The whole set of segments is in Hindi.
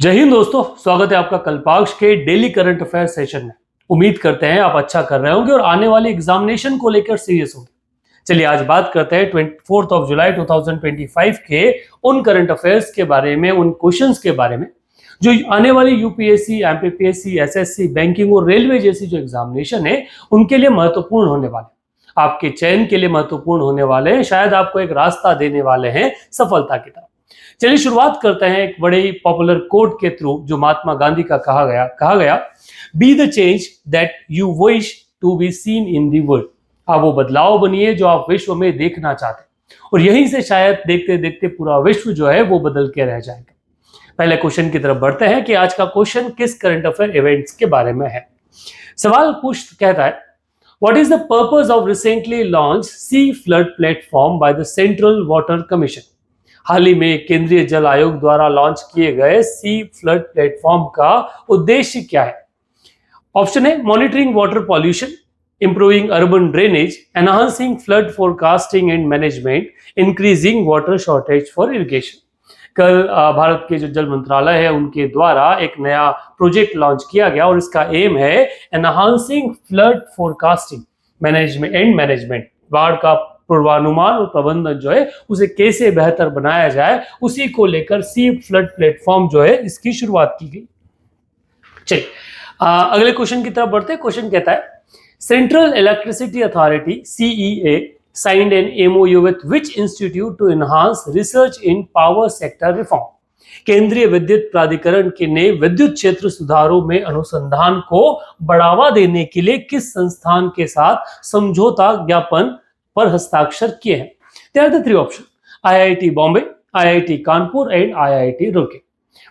जय हिंद दोस्तों, स्वागत है आपका कल्पाक्ष के डेली करंट अफेयर सेशन में। उम्मीद करते हैं आप अच्छा कर रहे होंगे और आने वाले एग्जामिनेशन को लेकर सीरियस होंगे। चलिए आज बात करते हैं 24 जुलाई 2025 के उन करंट अफेयर्स के बारे में, उन क्वेश्चंस के बारे में जो आने वाली यूपीएससी, एमपीपीएससी, एसएससी, बैंकिंग और रेलवे जैसी जो एग्जामिनेशन है उनके लिए महत्वपूर्ण होने वाले, आपके चयन के लिए महत्वपूर्ण होने वाले हैं, शायद आपको एक रास्ता देने वाले हैं सफलता की तरफ। चलिए शुरुआत करते हैं एक बड़े ही पॉपुलर कोट के थ्रू जो महात्मा गांधी का कहा गया be the change that you wish to be seen in the world. आप वो बदलाव बनिए जो आप विश्व में देखना चाहते हैं, और यहीं से शायद देखते देखते पूरा विश्व जो है वो बदल के रह जाएगा। पहले क्वेश्चन की तरफ बढ़ते हैं कि आज का क्वेश्चन किस करंट अफेयर इवेंट्स के बारे में है। सवाल कहता है, what is the purpose of recently launch C flood platform by the central water commission. हाल ही में केंद्रीय जल आयोग द्वारा लॉन्च किए गए सी फ्लड प्लेटफॉर्म का उद्देश्य क्या है। ऑप्शन है monitoring water pollution, improving urban drainage, enhancing flood forecasting and management, increasing water shortage for irrigation. कल भारत के जो जल मंत्रालय है उनके द्वारा एक नया प्रोजेक्ट लॉन्च किया गया और इसका एम है एनहांसिंग फ्लड फोरकास्टिंग मैनेजमेंट। बाढ़ का पूर्वानुमान और प्रबंधन जो है उसे कैसे बेहतर बनाया जाए, उसी को लेकर सी फ्लड प्लेटफॉर्म जो है इसकी शुरुआत की गई। चलिए अगले क्वेश्चन की तरफ बढ़ते हैं। क्वेश्चन कहता है, central electricity authority CEA signed an MOU with which institute to enhance research in power sector reform। केंद्रीय विद्युत प्राधिकरण के ने विद्युत क्षेत्र सुधारों में अनुसंधान को बढ़ावा देने के लिए किस संस्थान के साथ समझौता ज्ञापन पर हस्ताक्षर किए हैं। There are the three option, IIT Bombay, IIT Kanpur and IIT Roorkee.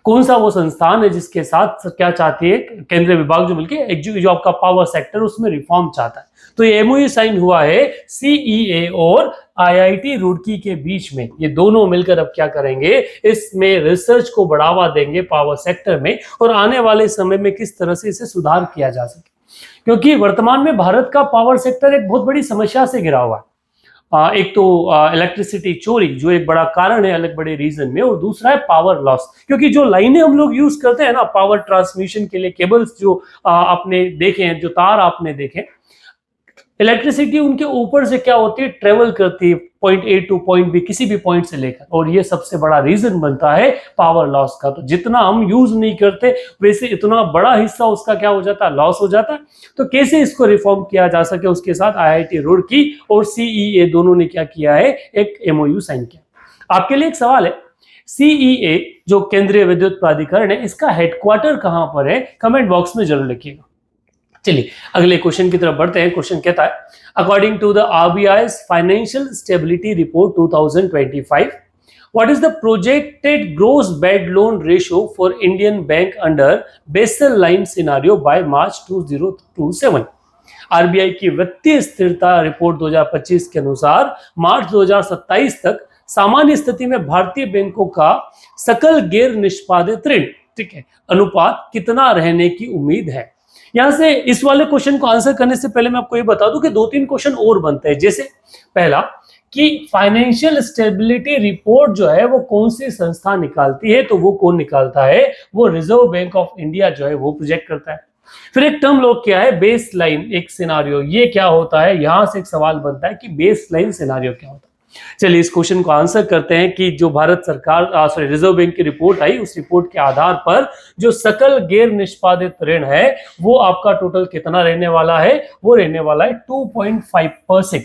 कौन सा वो संस्थान है जिसके साथ क्या चाहती है केंद्रीय विभाग जो मिलकर जो आपका पावर सेक्टर उसमें रिफॉर्म चाहता है। तो ये एमओयू साइन हुआ है सीईए और आईआईटी रुड़की के बीच में। ये दोनों मिलकर अब क्या करेंगे, इसमें रिसर्च को बढ़ावा देंगे पावर सेक्टर में और आने वाले समय में किस तरह से इसे सुधार किया जा सके, क्योंकि वर्तमान में भारत का पावर सेक्टर एक बहुत बड़ी समस्या से घिरा हुआ है। एक तो इलेक्ट्रिसिटी चोरी जो एक बड़ा कारण है अलग बड़े रीजन में, और दूसरा है पावर लॉस, क्योंकि जो लाइनें हम लोग यूज करते हैं ना पावर ट्रांसमिशन के लिए, केबल्स जो आपने देखे हैं, जो तार आपने देखे, इलेक्ट्रिसिटी उनके ऊपर से क्या होती है, ट्रेवल करती है point A to point B, किसी भी पॉइंट से लेकर, और ये सबसे बड़ा रीजन बनता है पावर लॉस का। तो जितना हम यूज नहीं करते वैसे इतना बड़ा हिस्सा उसका क्या हो जाता है, लॉस हो जाता है। तो कैसे इसको रिफॉर्म किया जा सके, उसके साथ आईआईटी रुड़की और सीईए दोनों ने क्या किया है, एक एमओयू साइन किया। आपके लिए एक सवाल है, सीईए जो केंद्रीय विद्युत प्राधिकरण है इसका हेडक्वार्टर कहां पर है, कमेंट बॉक्स में जरूर लिखिएगा। चलिए अगले क्वेश्चन की तरफ बढ़ते हैं। क्वेश्चन कहता है, according to the RBI's financial stability report 2025, what is the projected gross bad loan ratio for Indian bank under Basel line scenario by March 2027। RBI की वित्तीय स्थिरता रिपोर्ट 2025 के अनुसार मार्च 2027 तक सामान्य स्थिति में भारतीय बैंकों का सकल गैर निष्पादित ऋण, ठीक है, अनुपात कितना रहने की उम्मीद है। यहां से इस वाले क्वेश्चन को आंसर करने से पहले मैं आपको ये बता दूं कि दो तीन क्वेश्चन और बनते हैं। जैसे पहला कि फाइनेंशियल स्टेबिलिटी रिपोर्ट जो है वो कौन सी संस्था निकालती है, तो वो कौन निकालता है, वो रिजर्व बैंक ऑफ इंडिया जो है वो प्रोजेक्ट करता है। फिर एक टर्म लोग क्या है, बेस लाइन, एक सिनारियो, ये क्या होता है, यहां से एक सवाल बनता है कि बेस लाइन सिनारियो क्या होता है। चलिए इस क्वेश्चन को आंसर करते हैं कि जो भारत सरकार रिजर्व बैंक की रिपोर्ट आई, उस रिपोर्ट के आधार पर जो सकल गैर निष्पादित ऋण है वो आपका टोटल कितना रहने वाला है, वो रहने वाला है 2.5%।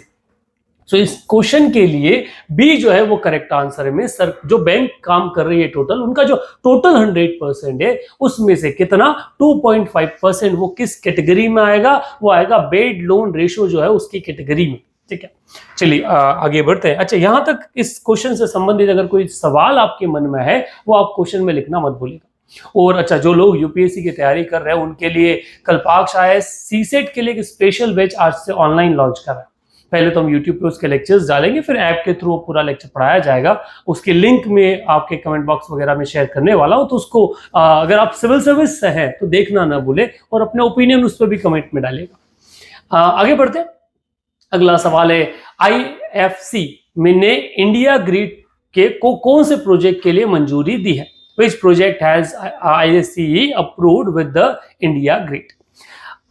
सो इस क्वेश्चन के लिए बी जो है वो करेक्ट आंसर है। में सर जो बैंक काम कर रही है टोटल, उनका जो टोटल 100% है उसमें से कितना 2.5% वो किस कैटेगरी में आएगा, वो आएगा बेड लोन रेशियो जो है उसकी कैटेगरी में, ठीक है। चलिए आगे बढ़ते हैं। अच्छा, यहां तक इस क्वेश्चन से संबंधित अगर कोई सवाल आपके मन में है वो आप क्वेश्चन में लिखना मत भूलिएगा। और अच्छा, जो लोग यूपीएससी की तैयारी कर रहे हैं उनके लिए कल्पाक्ष आईएएस सीसेट के लिए एक स्पेशल बैच आज से ऑनलाइन लॉन्च कर रहा है। पहले तो हम यूट्यूब पे उसके लेक्चर्स डालेंगे, फिर ऐप के थ्रू पूरा लेक्चर पढ़ाया जाएगा। उसके लिंक में आपके कमेंट बॉक्स वगैरह में शेयर करने वाला हूं, तो उसको अगर आप सिविल सर्विस से हैं तो देखना ना भूले और अपने ओपिनियन उस पर भी कमेंट में डालिएगा। आगे बढ़ते हैं। अगला सवाल है, आईएफसी ने इंडिया ग्रिड के को कौन से प्रोजेक्ट के लिए मंजूरी दी है। Which project has IFC approved with the India Grid?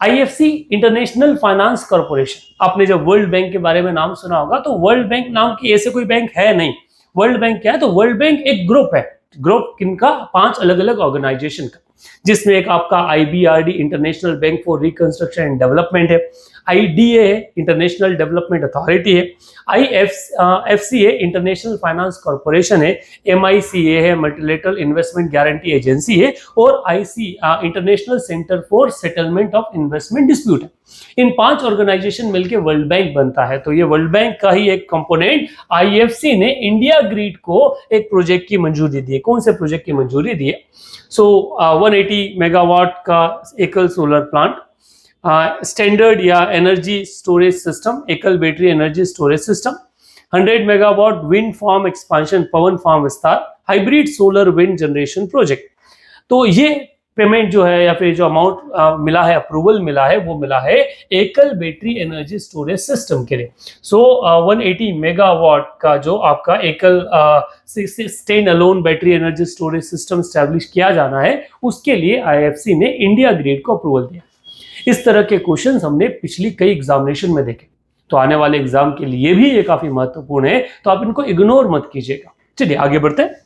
IFC international finance corporation, आपने जब वर्ल्ड बैंक के बारे में नाम सुना होगा तो वर्ल्ड बैंक नाम की ऐसे कोई बैंक है नहीं। वर्ल्ड बैंक क्या है? तो वर्ल्ड बैंक एक ग्रुप है। ग्रुप किनका? 5 अलग अलग ऑर्गेनाइजेशन का, जिसमें एक आपका IBRD international bank for reconstruction and development है, IDA है इंटरनेशनल डेवलपमेंट अथॉरिटी है, IFCA इंटरनेशनल फाइनेंस कॉर्पोरेशन है, MICA है मल्टीलेटरल इन्वेस्टमेंट गारंटी एजेंसी है, और IC international centre for settlement of investment dispute है। इन 5 ऑर्गेनाइजेशन मिलकर वर्ल्ड बैंक बनता है। तो ये वर्ल्ड बैंक का ही एक कंपोनेंट IFC ने इंडिया ग्रिड को एक प्रोजेक्ट की मंजूरी दी है। कौन से प्रोजेक्ट की मंजूरी दी है? 180 मेगावाट का एकल सोलर प्लांट, स्टैंडर्ड या एनर्जी स्टोरेज सिस्टम, एकल battery energy storage system, 100 megawatt wind farm expansion, पवन फार्म विस्तार, hybrid solar wind generation project. तो ये पेमेंट जो है या फिर जो अमाउंट मिला है, अप्रूवल मिला है, वो मिला है एकल बैटरी एनर्जी स्टोरेज सिस्टम के लिए। 180 मेगावाट का जो आपका एकल stand alone battery energy storage system establish किया जाना है, उसके लिए IFC ने इंडिया ग्रिड को अप्रूवल दिया। इस तरह के क्वेश्चंस हमने पिछली कई एग्जामिनेशन में देखे, तो आने वाले एग्जाम के लिए भी ये काफी महत्वपूर्ण है, तो आप इनको इग्नोर मत कीजिएगा। चलिए आगे बढ़ते हैं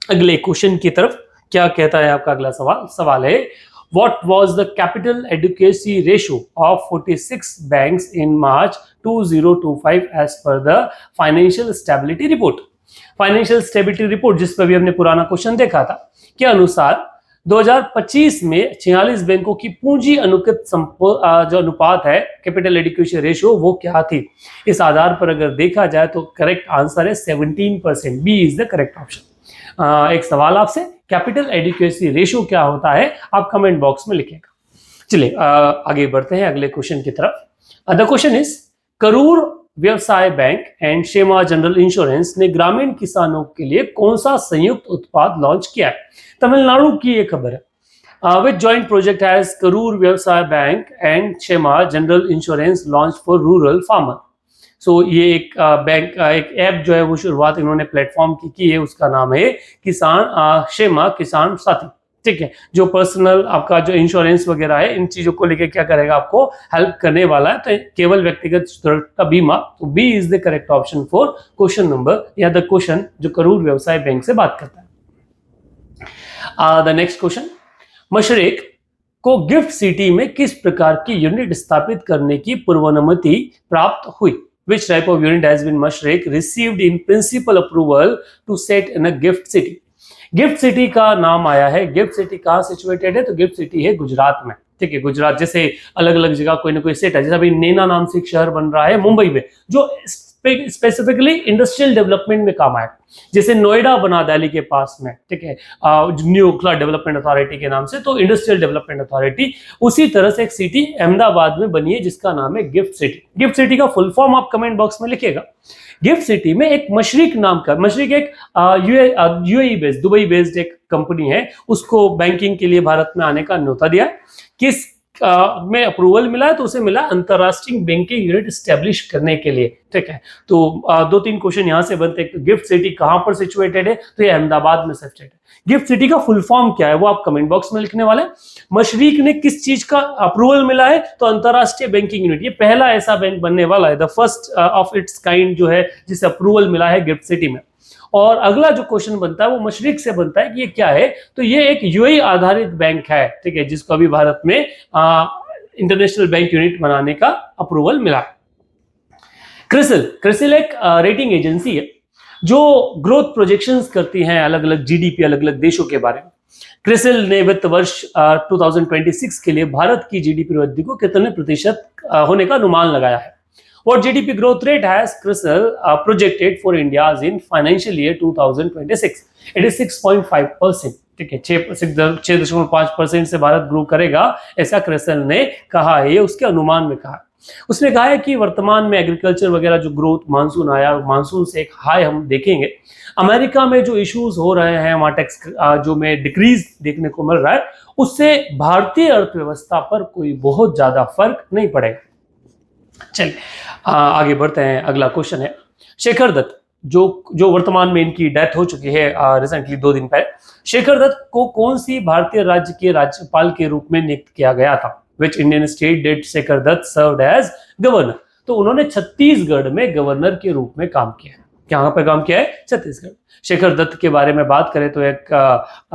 अगले क्वेश्चन की तरफ। क्या कहता है आपका अगला सवाल है, what was the capital adequacy ratio of 46 banks in March 2025 as per the financial stability report. Financial stability report जिस पर भी हमने पुराना क्वेश्चन देखा था, के अनुसार 2025 में 46 बैंकों की पूंजी अनुकित जो अनुपात है, कैपिटल एडिक्वेसी रेशियो, वो क्या थी? इस आधार पर अगर देखा जाए तो करेक्ट आंसर है 17%। B is the correct option. एक सवाल आपसे, कैपिटल एडिक्वेसी रेशियो क्या होता है? आप कमेंट बॉक्स में लिखिएगा। चलिए आगे बढ़ते हैं अगले क्वेश्चन की तरफ। The question is, Karur Vysya bank and शेमा जनरल इंश्योरेंस ने ग्रामीण किसानों के लिए कौन सा संयुक्त उत्पाद लॉन्च किया है? तमिलनाडु की ये खबर है। Which joint project has Karur Vysya bank and शेमा general insurance launch for rural farmer. ये एक बैंक एक ऐप जो है वो शुरुआत इन्होंने प्लेटफॉर्म की है, उसका नाम है किसान शेमा किसान साथी। ठीक है, जो पर्सनल आपका जो इंश्योरेंस वगैरह है, इन चीजों को लेके क्या करेगा, आपको हेल्प करने वाला है। तो केवल व्यक्तिगत सुरक्षा बीमा, तो B is the correct option for question number, या द क्वेश्चन जो करूर व्यवसाय बैंक से बात करता है। द नेक्स्ट क्वेश्चन, मशरेक को गिफ्ट सिटी में किस प्रकार की यूनिट स्थापित करने की पूर्वानुमति प्राप्त हुई? Which type of unit has been Mashreq received in principal approval to set in a gift city? Gift city का नाम आया है। गिफ्ट सिटी कहाँ सिचुएटेड है? तो गिफ्ट सिटी है गुजरात में। ठीक है, गुजरात जैसे अलग अलग जगह कोई ना कोई सेट है, जैसे अभी नैना नाम से एक शहर बन रहा है मुंबई में, जो स्पेसिफिकली इंडस्ट्रियल डेवलपमेंट में काम आए, जैसे नोएडा बना दिल्ली के पास में। ठीक है, न्यू क्लाउड डेवलपमेंट अथॉरिटी के नाम से, तो इंडस्ट्रियल डेवलपमेंट अथॉरिटी। उसी तरह से एक सिटी अहमदाबाद में बनी है जिसका नाम है गिफ्ट सिटी। गिफ्ट सिटी का फुल फॉर्म आप कमेंट बॉक्स में लिखिएगा। गिफ्ट सिटी में एक मशरिक नाम का, मशरिक एक यूएई बेस्ड, दुबई बेस्ड एक कंपनी है, उसको बैंकिंग के लिए भारत में आने का न्योता दिया। किस में अप्रूवल मिला है? तो उसे मिला अंतरराष्ट्रीय बैंकिंग यूनिट स्टैब्लिश करने के लिए। ठीक है, तो 2-3 क्वेश्चन यहां से बनते हैं। गिफ्ट सिटी कहां पर सिचुएटेड है? तो ये अहमदाबाद में सिचुएटेड है। गिफ्ट सिटी का फुल फॉर्म क्या है वो आप कमेंट बॉक्स में लिखने वाले हैं। मशरिक ने किस चीज का अप्रूवल मिला है? तो अंतरराष्ट्रीय बैंकिंग यूनिट, ये पहला ऐसा बैंक बनने वाला है, the first of its kind जो है, जिसे अप्रूवल मिला है गिफ्ट सिटी में। और अगला जो क्वेश्चन बनता है वो मशरिक से बनता है कि ये क्या है? तो ये एक यूएई आधारित बैंक है। ठीक है, जिसको अभी भारत में इंटरनेशनल बैंक यूनिट बनाने का अप्रूवल मिला। क्रिसिल एक रेटिंग एजेंसी है जो ग्रोथ प्रोजेक्शंस करती हैं अलग अलग जीडीपी, अलग अलग देशों के बारे में। क्रिसिल ने वित्त वर्ष 2026 के लिए भारत की जीडीपी वृद्धि को कितने प्रतिशत होने का अनुमान लगाया है? What GDP growth rate has CRISIL projected for India's in financial year 2026? It is 6.5%. ठीक है, 6.5% से भारत ग्रो करेगा, ऐसा क्रिसिल ने कहा है, ये उसके अनुमान में कहा। उसने कहा है कि वर्तमान में एग्रीकल्चर वगैरह जो ग्रोथ मानसून आया, मानसून से एक हाई हम देखेंगे। अमेरिका में जो इश्यूज हो रहे हैं, वहाँ टैक्स जो में डिक्रीज देखने को मिल रहा है, उससे भारतीय अर्थव्यवस्था पर कोई बहुत ज्यादा फर्क नहीं पड़ेगा। चलिए आगे बढ़ते हैं। अगला क्वेश्चन है, शेखर दत्त जो वर्तमान में इनकी डेथ हो चुकी है रिसेंटली 2 दिन पहले, शेखर दत्त को कौन सी भारतीय राज्य के राज्यपाल के रूप में नियुक्त किया गया था? Which Indian state did Shekhar Datta served as governor? तो उन्होंने छत्तीसगढ़ में गवर्नर के रूप में काम किया है। कहां पर काम किया है? छत्तीसगढ़। शेखर दत्त के बारे में बात करें तो एक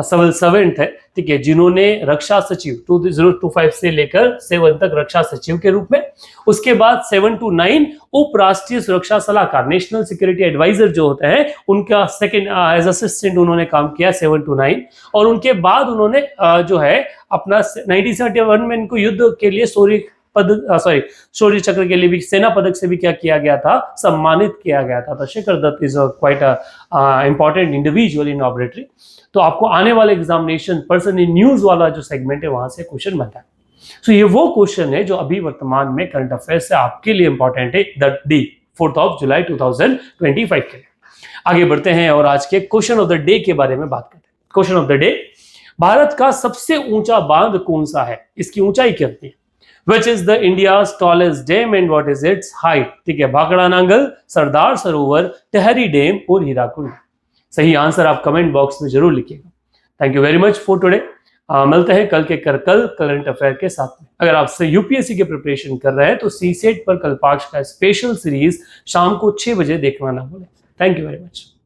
सिविल सर्वेंट है, ठीक है, जिन्होंने रक्षा सचिव 2025 से लेकर 7 तक रक्षा सचिव के रूप में, उसके बाद 7 to 9 उप राष्ट्रीय सुरक्षा सलाहकार, नेशनल सिक्योरिटी एडवाइजर जो होते हैं, उनका सेकंड एज असिस्टेंट उन्होंने काम किया 7 to 9। और उनके बाद उन्होंने जो है अपना 1971 में इनको युद्ध के लिए शौर्य चक्र के लिए भी, सेना पदक से भी क्या किया गया था? सम्मानित किया गया था। तो Shekhar Datta is quite important individual in ऑपरेटरी। तो आपको आने वाले एग्जामिनेशन पर्सन इन न्यूज वाला जो सेगमेंट है वहां से क्वेश्चन बनता है। तो ये वो क्वेश्चन है जो अभी वर्तमान में करंट अफेयर्स से आपके लिए इंपॉर्टेंट है, द डे 4 जुलाई 2025 के लिए। आगे बढ़ते हैं और आज के क्वेश्चन ऑफ द डे के बारे में बात करते हैं। Question of the day, Bharat का सबसे ऊंचा बांध कौन सा है? इसकी ऊंचाई कितनी है? Which is the India's tallest dam and what is its height? ठीक है, भाखड़ा नांगल, सरदार सरोवर, टेहरी डैम और हीराकुंड। सही आंसर आप कमेंट बॉक्स में जरूर लिखिएगा। Thank you very much for today. मिलते हैं कल के कल करंट अफेयर के साथ में। अगर आपसे यूपीएससी के प्रिपरेशन कर रहे हैं तो सीसेट पर कल्पाक्ष का स्पेशल सीरीज शाम को 6 बजे देखना ना भूलें। Thank you very much.